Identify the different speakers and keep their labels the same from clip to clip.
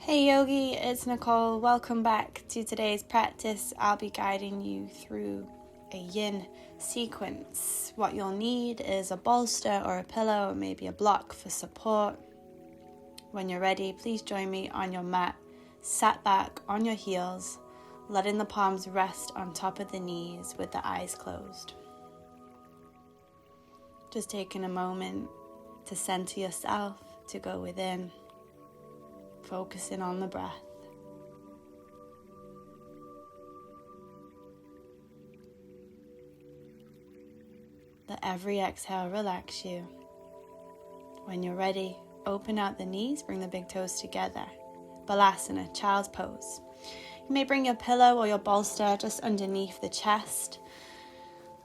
Speaker 1: Hey Yogi, it's Nicole. Welcome back to today's practice. I'll be guiding you through a yin sequence. What you'll need is a bolster or a pillow or maybe a block for support. When you're ready, please join me on your mat, sat back on your heels, letting the palms rest on top of the knees with the eyes closed. Just taking a moment to center yourself, to go within. Focusing on the breath. Let every exhale relax you. When you're ready, open out the knees, bring the big toes together. BLISSFUL, child's pose. You may bring your pillow or your bolster just underneath the chest.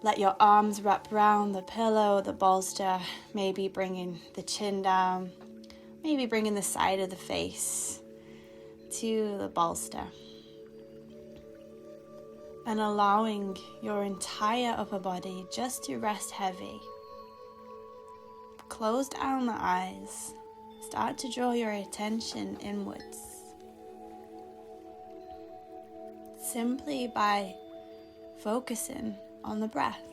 Speaker 1: Let your arms wrap around the pillow, the bolster, maybe bringing the chin down. Maybe bringing the side of the face to the bolster and allowing your entire upper body just to rest heavy. Close down the eyes. Start to draw your attention inwards. Simply by focusing on the breath.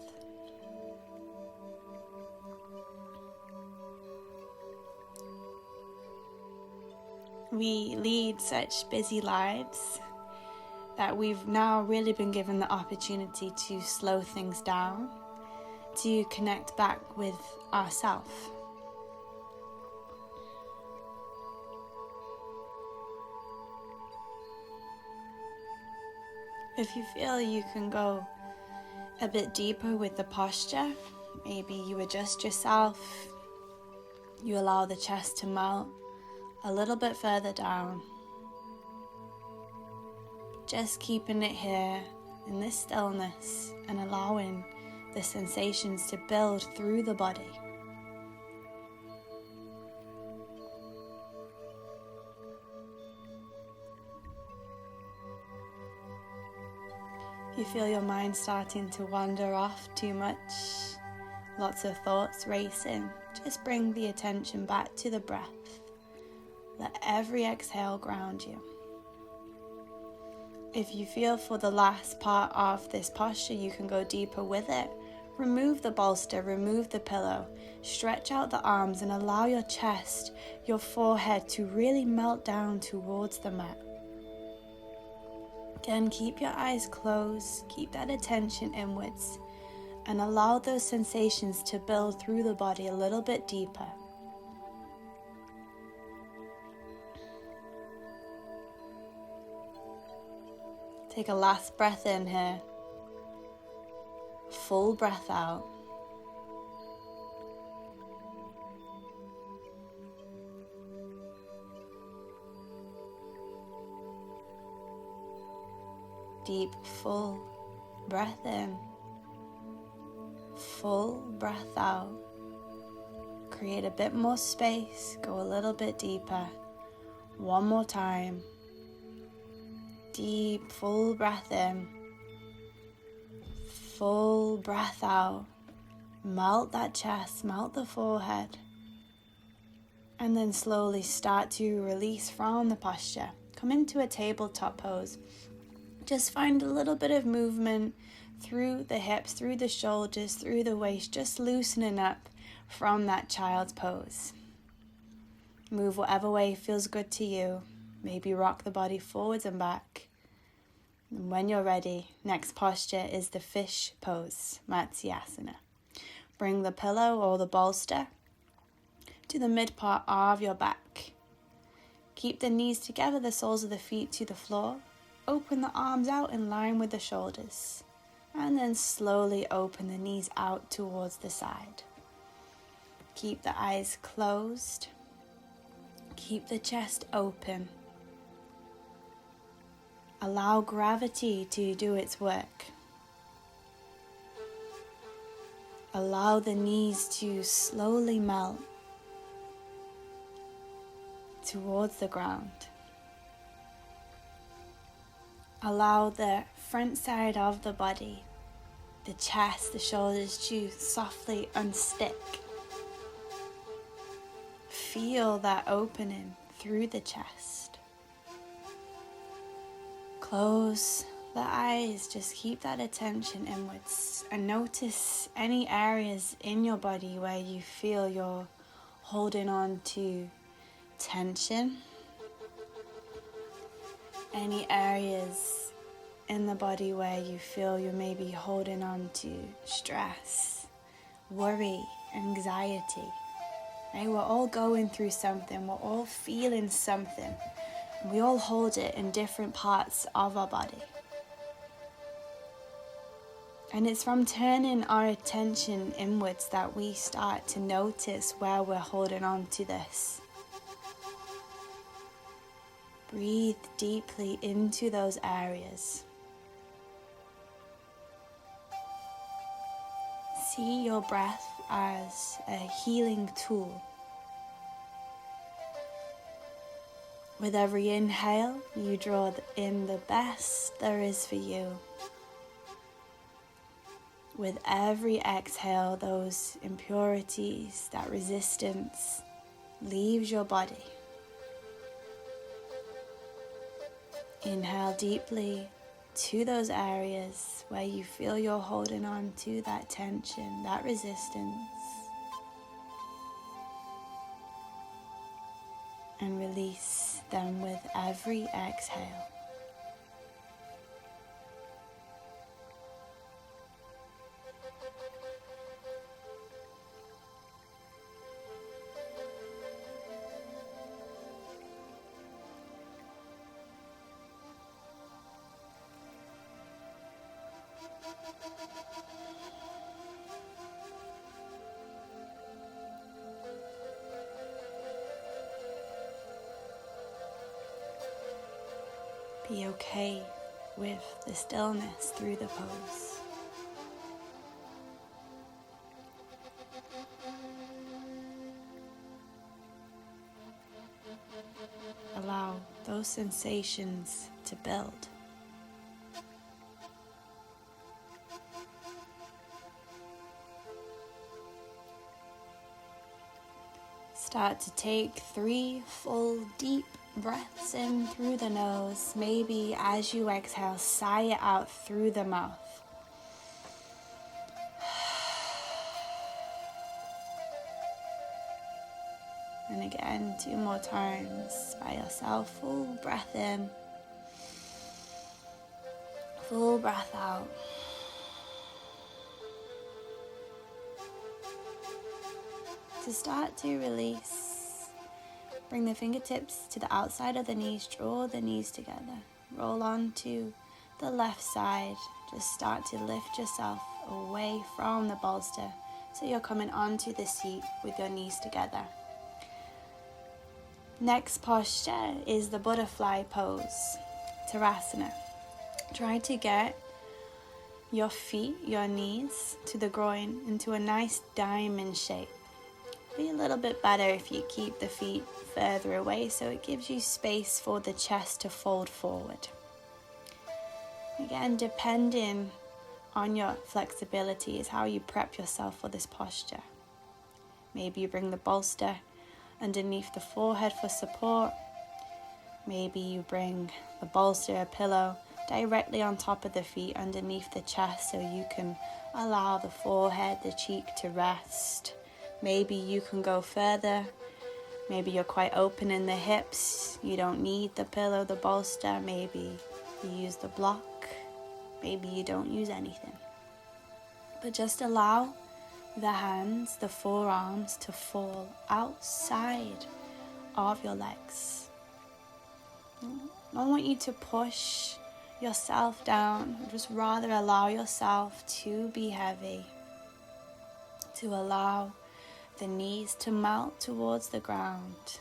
Speaker 1: We lead such busy lives that we've now really been given the opportunity to slow things down, to connect back with ourselves. If you feel you can go a bit deeper with the posture, maybe you adjust yourself, you allow the chest to melt a little bit further down. Just keeping it here in this stillness and allowing the sensations to build through the body. You feel your mind starting to wander off too much, lots of thoughts racing, just bring the attention back to the breath. Let every exhale ground you. If you feel for the last part of this posture, you can go deeper with it. Remove the bolster, remove the pillow. Stretch out the arms and allow your chest, your forehead to really melt down towards the mat. Again, keep your eyes closed, keep that attention inwards, and allow those sensations to build through the body a little bit deeper. Take a last breath in here. Full breath out. Deep, full breath in. Full breath out. Create a bit more space. Go a little bit deeper. One more time. Deep, full breath in, full breath out. Melt that chest, melt the forehead. And then slowly start to release from the posture. Come into a tabletop pose. Just find a little bit of movement through the hips, through the shoulders, through the waist, just loosening up from that child's pose. Move whatever way feels good to you. Maybe rock the body forwards and back. And when you're ready, next posture is the fish pose, Matsyasana. Bring the pillow or the bolster to the mid part of your back. Keep the knees together, the soles of the feet to the floor. Open the arms out in line with the shoulders. And then slowly open the knees out towards the side. Keep the eyes closed. Keep the chest open. Allow gravity to do its work. Allow the knees to slowly melt towards the ground. Allow the front side of the body, the chest, the shoulders to softly unstick. Feel that opening through the chest. Close the eyes, just keep that attention inwards and notice any areas in your body where you feel you're holding on to tension. Any areas in the body where you feel you're maybe holding on to stress, worry, anxiety. Right? We're all going through something, we're all feeling something. We all hold it in different parts of our body. And it's from turning our attention inwards that we start to notice where we're holding on to this. Breathe deeply into those areas. See your breath as a healing tool. With every inhale, you draw in the best there is for you. With every exhale, those impurities, that resistance leaves your body. Inhale deeply to those areas where you feel you're holding on to that tension, that resistance. And release them with every exhale. Be okay with the stillness through the pose. Allow those sensations to build. Start to take 3 full deep breaths in through the nose. Maybe as you exhale, sigh it out through the mouth. And again, 2 more times by yourself. Full breath in. Full breath out. To start to release, bring the fingertips to the outside of the knees, draw the knees together. Roll on to the left side. Just start to lift yourself away from the bolster so you're coming onto the seat with your knees together. Next posture is the butterfly pose, Tadasana. Try to get your feet, your knees to the groin into a nice diamond shape. Be a little bit better if you keep the feet further away so it gives you space for the chest to fold forward. Again, depending on your flexibility is how you prep yourself for this posture. Maybe you bring the bolster underneath the forehead for support. Maybe you bring the bolster or pillow directly on top of the feet underneath the chest so you can allow the forehead, the cheek to rest. Maybe you can go further. Maybe you're quite open in the hips. You don't need the pillow, the bolster. Maybe you use the block. Maybe you don't use anything. But just allow the hands, the forearms to fall outside of your legs. I don't want you to push yourself down. Just rather allow yourself to be heavy. To allow the knees to melt towards the ground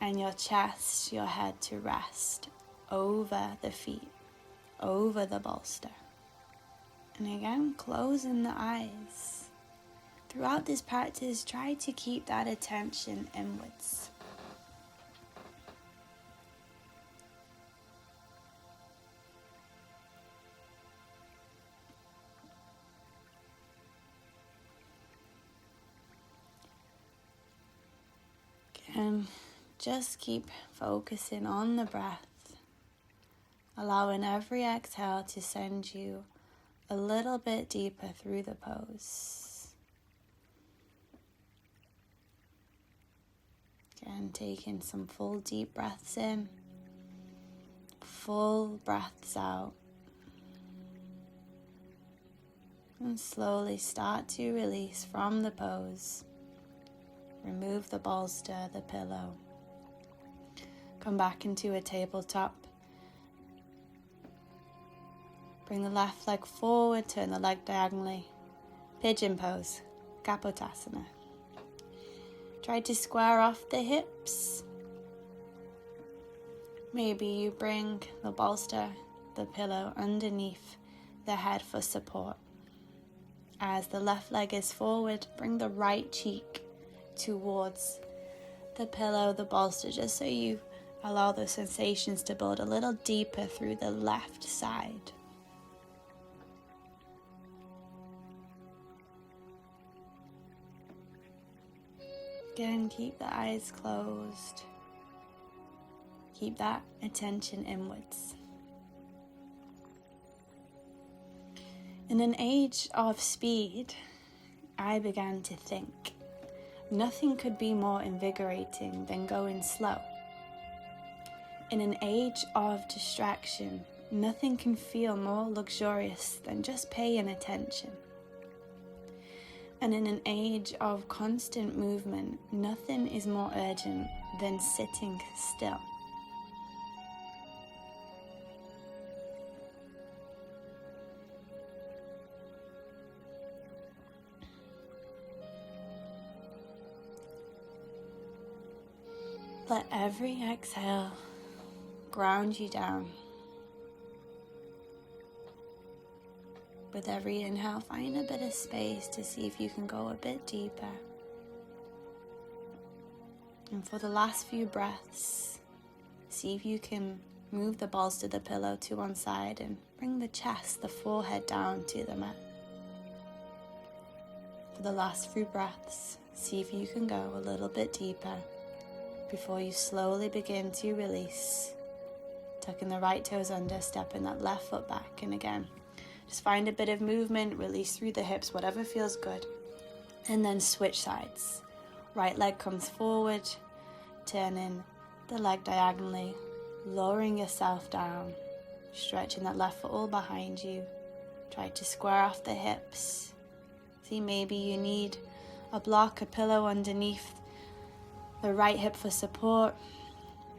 Speaker 1: and your chest, your head to rest over the feet, over the bolster. And again, closing the eyes. Throughout this practice, try to keep that attention inwards. And just keep focusing on the breath. allowing every exhale to send you a little bit deeper through the pose. Again, taking some full deep breaths in, full breaths out. And slowly start to release from the pose. Remove the bolster, the pillow. Come back into a tabletop. Bring the left leg forward, turn the leg diagonally. Pigeon pose, Kapotasana. Try to square off the hips. Maybe you bring the bolster, the pillow underneath the head for support. As the left leg is forward, bring the right cheek towards the pillow, the bolster, just so you allow the sensations to build a little deeper through the left side. Again, keep the eyes closed. Keep that attention inwards. In an age of speed, I began to think nothing could be more invigorating than going slow. In an age of distraction, nothing can feel more luxurious than just paying attention. And in an age of constant movement, nothing is more urgent than sitting still. Let every exhale ground you down. With every inhale, find a bit of space to see if you can go a bit deeper. And for the last few breaths, see if you can move the bolster, the pillow to one side and bring the chest, the forehead down to the mat. For the last few breaths, see if you can go a little bit deeper before you slowly begin to release. Tucking the right toes under, stepping that left foot back, and again, just find a bit of movement, release through the hips, whatever feels good. And then switch sides. Right leg comes forward, turning the leg diagonally, lowering yourself down, stretching that left foot all behind you. Try to square off the hips. See, maybe you need a block, a pillow underneath the right hip for support.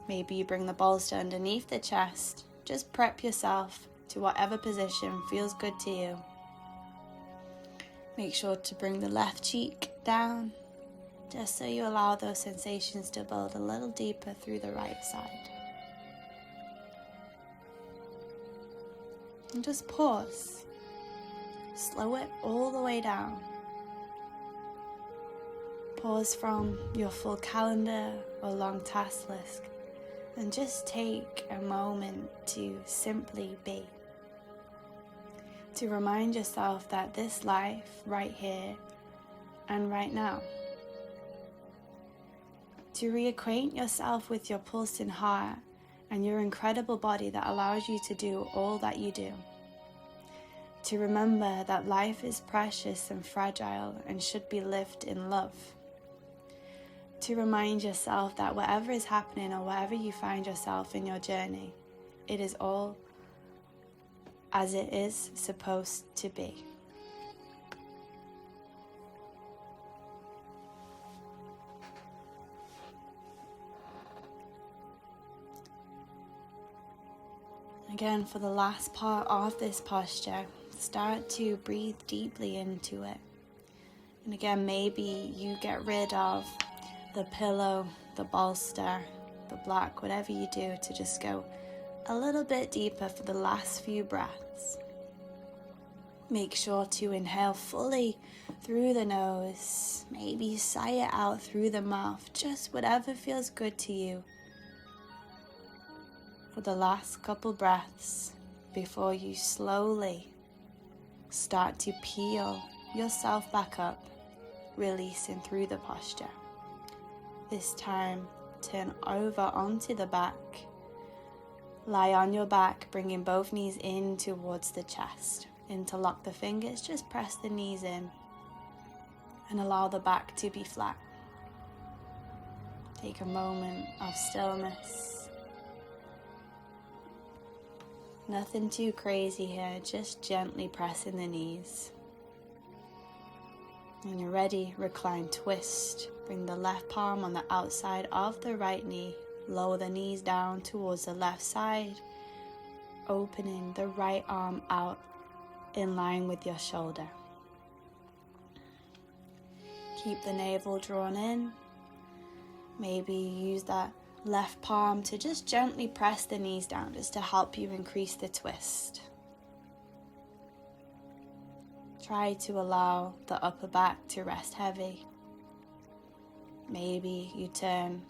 Speaker 1: Maybe you bring the bolster underneath the chest. Just prep yourself to whatever position feels good to you. Make sure to bring the left cheek down, just so you allow those sensations to build a little deeper through the right side. And just pause. Slow it all the way down. Pause from your full calendar or long task list and just take a moment to simply be. To remind yourself that this life right here and right now. To reacquaint yourself with your pulsing heart and your incredible body that allows you to do all that you do. To remember that life is precious and fragile and should be lived in love. To remind yourself that whatever is happening or wherever you find yourself in your journey, it is all as it is supposed to be. Again, for the last part of this posture, start to breathe deeply into it. And again, maybe you get rid of the pillow, the bolster, the block, whatever you do, to just go a little bit deeper for the last few breaths. Make sure to inhale fully through the nose. Maybe sigh it out through the mouth, just whatever feels good to you. For the last couple breaths before you slowly start to peel yourself back up, releasing through the posture. This time, turn over onto the back. Lie on your back, bringing both knees in towards the chest. Interlock the fingers, just press the knees in and allow the back to be flat. Take a moment of stillness. Nothing too crazy here, just gently pressing the knees. When you're ready, recline, twist. Bring the left palm on the outside of the right knee. Lower the knees down towards the left side, opening the right arm out in line with your shoulder. Keep the navel drawn in. Maybe use that left palm to just gently press the knees down, just to help you increase the twist. Try to allow the upper back to rest heavy. Maybe you turn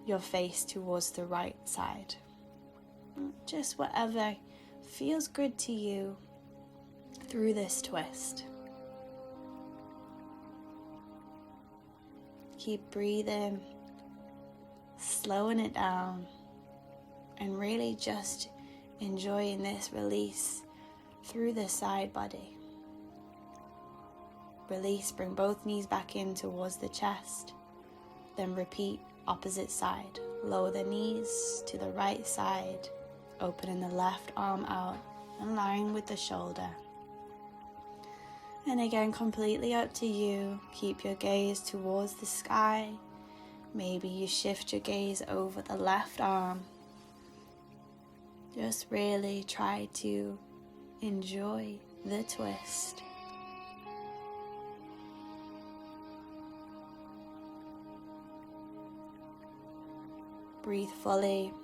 Speaker 1: your face towards the right side. Just whatever feels good to you through this twist. Keep breathing, slowing it down, and really just enjoying this release through the side body. Release, bring both knees back in towards the chest. Then repeat opposite side. Lower the knees to the right side, opening the left arm out in line with the shoulder. And again, completely up to you. Keep your gaze towards the sky. Maybe you shift your gaze over the left arm. Just really try to enjoy the twist. Breathe fully,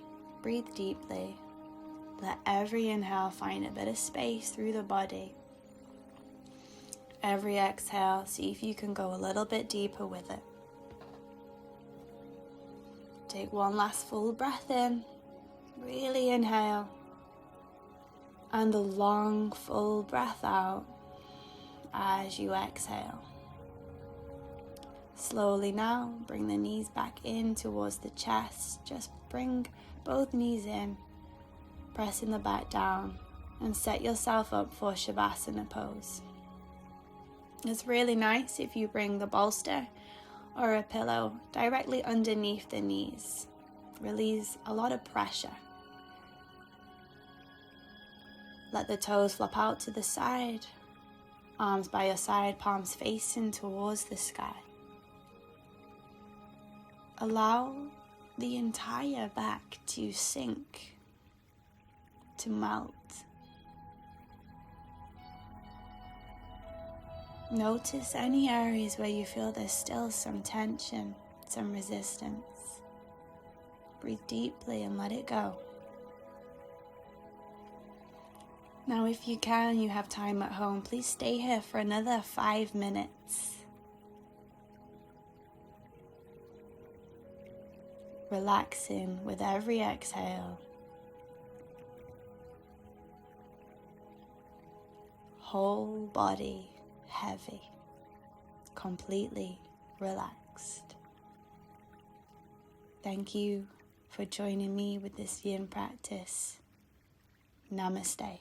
Speaker 1: breathe deeply. Let every inhale find a bit of space through the body. Every exhale, see if you can go a little bit deeper with it. Take one last full breath in. Really inhale. And a long, full breath out as you exhale. Slowly now, bring the knees back in towards the chest. Just bring both knees in, pressing the back down, and set yourself up for Shavasana pose. It's really nice if you bring the bolster or a pillow directly underneath the knees. Release a lot of pressure. Let the toes flop out to the side, arms by your side, palms facing towards the sky. Allow the entire back to sink, to melt. Notice any areas where you feel there's still some tension, some resistance. Breathe deeply and let it go. Now, if you can, you have time at home, please stay here for another 5 minutes. Relaxing with every exhale. Whole body heavy, completely relaxed. Thank you for joining me with this yin practice. Namaste.